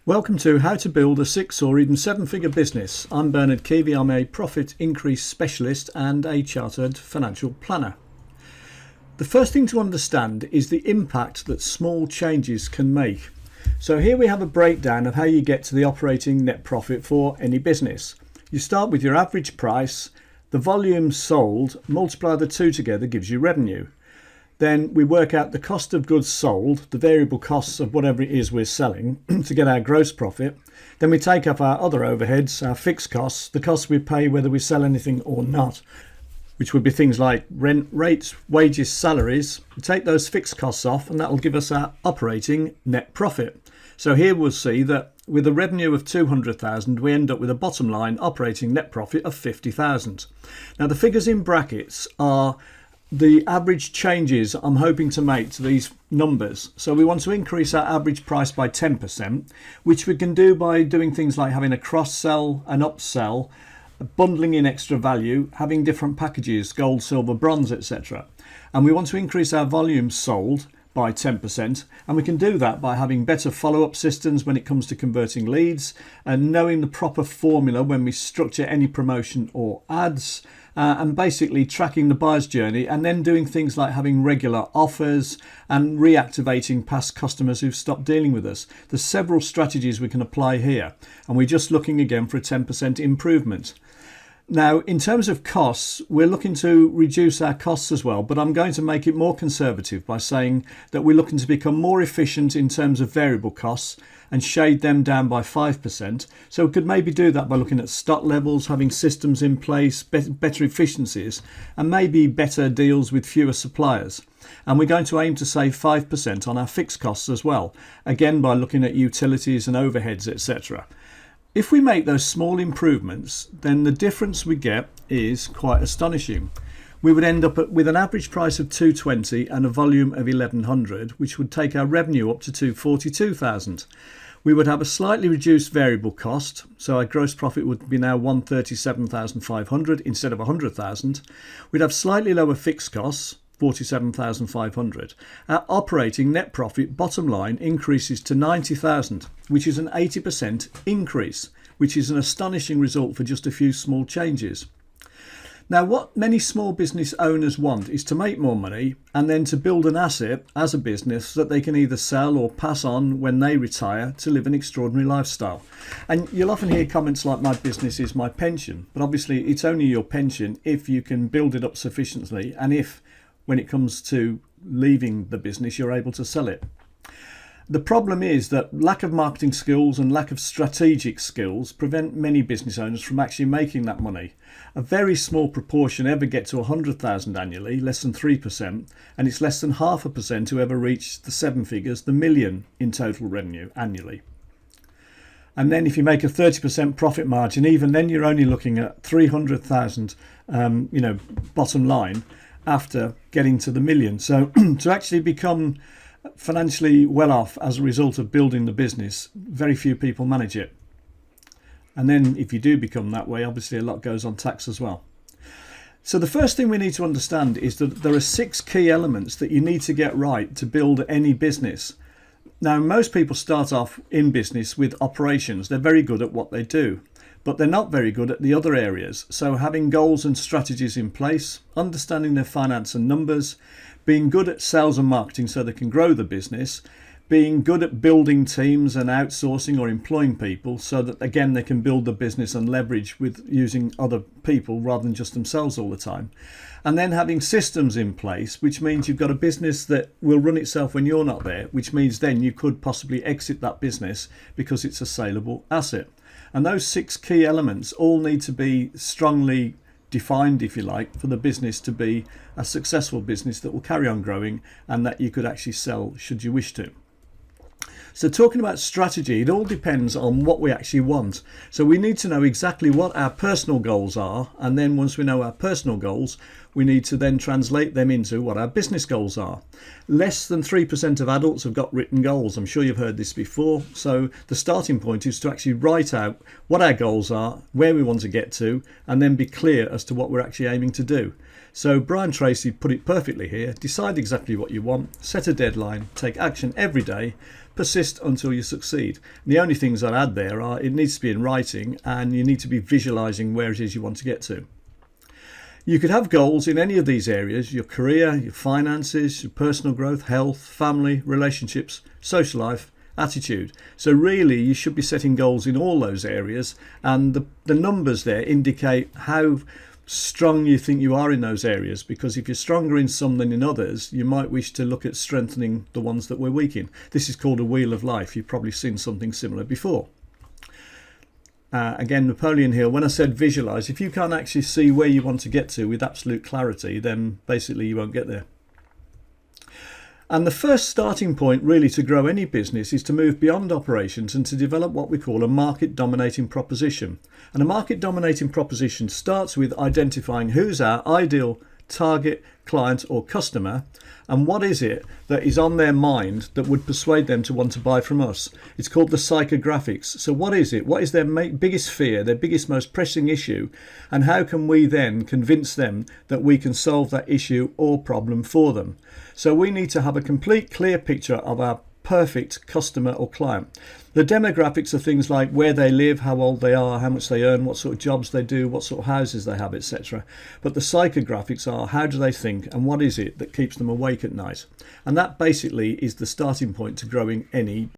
Welcome to How to Build a 6 or even 7-figure business. I'm Bernard Keevy. I'm a profit increase specialist and a chartered financial planner. The first thing to understand is the impact that small changes can make. So here we have a breakdown of how you get to the operating net profit for any business. You start with your average price, the volume sold, multiply the two together gives you revenue. Then we work out the cost of goods sold, the variable costs of whatever it is we're selling to get our gross profit. Then we take up our other overheads, our fixed costs, the costs we pay whether we sell anything or not, which would be things like rent, rates, wages, salaries. We take those fixed costs off and that will give us our operating net profit. So here we'll see that with a revenue of 200,000, we end up with a bottom line operating net profit of 50,000. Now the figures in brackets are the average changes I'm hoping to make to these numbers. So we want to increase our average price by 10%, which we can do by doing things like having a cross-sell, an upsell, bundling in extra value, having different packages, gold, silver, bronze, etc. And we want to increase our volume sold by 10%, and we can do that by having better follow-up systems when it comes to converting leads and knowing the proper formula when we structure any promotion or ads, and basically tracking the buyer's journey, and then doing things like having regular offers and reactivating past customers who've stopped dealing with us. There's several strategies we can apply here, and we're just looking again for a 10% improvement. Now, in terms of costs, we're looking to reduce our costs as well, but I'm going to make it more conservative by saying that we're looking to become more efficient in terms of variable costs and shade them down by 5%. So we could maybe do that by looking at stock levels, having systems in place, better efficiencies, and maybe better deals with fewer suppliers. And we're going to aim to save 5% on our fixed costs as well, again by looking at utilities and overheads, etc. If we make those small improvements, then the difference we get is quite astonishing. We would end up with an average price of 220 and a volume of 1100, which would take our revenue up to 242,000. We would have a slightly reduced variable cost, so our gross profit would be now 137,500 instead of 100,000. We'd have slightly lower fixed costs, 47,500. Our operating net profit bottom line increases to 90,000, which is an 80% increase, which is an astonishing result for just a few small changes. Now, what many small business owners want is to make more money and then to build an asset as a business that they can either sell or pass on when they retire to live an extraordinary lifestyle. And you'll often hear comments like, my business is my pension, but obviously it's only your pension if you can build it up sufficiently and if, when it comes to leaving the business, you're able to sell it. The problem is that lack of marketing skills and lack of strategic skills prevent many business owners from actually making that money. A very small proportion ever get to 100,000 annually, less than 3%, and it's less than 0.5% who ever reach the 7 figures, the million in total revenue annually. And then if you make a 30% profit margin, even then you're only looking at 300,000 bottom line after getting to the million. So to actually become financially well off as a result of building the business, very few people manage it. And then if you do become that way, obviously a lot goes on tax as well. So the first thing we need to understand is that there are 6 key elements that you need to get right to build any business. Now, most people start off in business with operations. They're very good at what they do, but they're not very good at the other areas. So having goals and strategies in place, understanding their finance and numbers, being good at sales and marketing so they can grow the business, being good at building teams and outsourcing or employing people so that, again, they can build the business and leverage with using other people rather than just themselves all the time. And then having systems in place, which means you've got a business that will run itself when you're not there, which means then you could possibly exit that business because it's a saleable asset. And those 6 key elements all need to be strongly defined, if you like, for the business to be a successful business that will carry on growing and that you could actually sell should you wish to. So talking about strategy, it all depends on what we actually want. So we need to know exactly what our personal goals are, and then once we know our personal goals, we need to then translate them into what our business goals are. Less than 3% of adults have got written goals. I'm sure you've heard this before. So the starting point is to actually write out what our goals are, where we want to get to, and then be clear as to what we're actually aiming to do. So Brian Tracy put it perfectly here. Decide exactly what you want, set a deadline, take action every day, persist until you succeed. And the only things I'd add there are it needs to be in writing and you need to be visualizing where it is you want to get to. You could have goals in any of these areas: your career, your finances, your personal growth, health, family, relationships, social life, attitude. So really you should be setting goals in all those areas, and the numbers there indicate how strong you think you are in those areas, because if you're stronger in some than in others, you might wish to look at strengthening the ones that we're weak in. This is called a wheel of life. You've probably seen something similar before. Again, Napoleon Hill, when I said visualize, if you can't actually see where you want to get to with absolute clarity, then basically you won't get there. And the first starting point really to grow any business is to move beyond operations and to develop what we call a market dominating proposition. And a market dominating proposition starts with identifying who's our ideal target client or customer, and what is it that is on their mind that would persuade them to want to buy from us. It's called the psychographics. So what is it? What is their biggest fear, their biggest, most pressing issue, and how can we then convince them that we can solve that issue or problem for them? So we need to have a complete, clear picture of our perfect customer or client. The demographics are things like where they live, how old they are, how much they earn, what sort of jobs they do, what sort of houses they have, etc. But the psychographics are how do they think and what is it that keeps them awake at night. And that basically is the starting point to growing any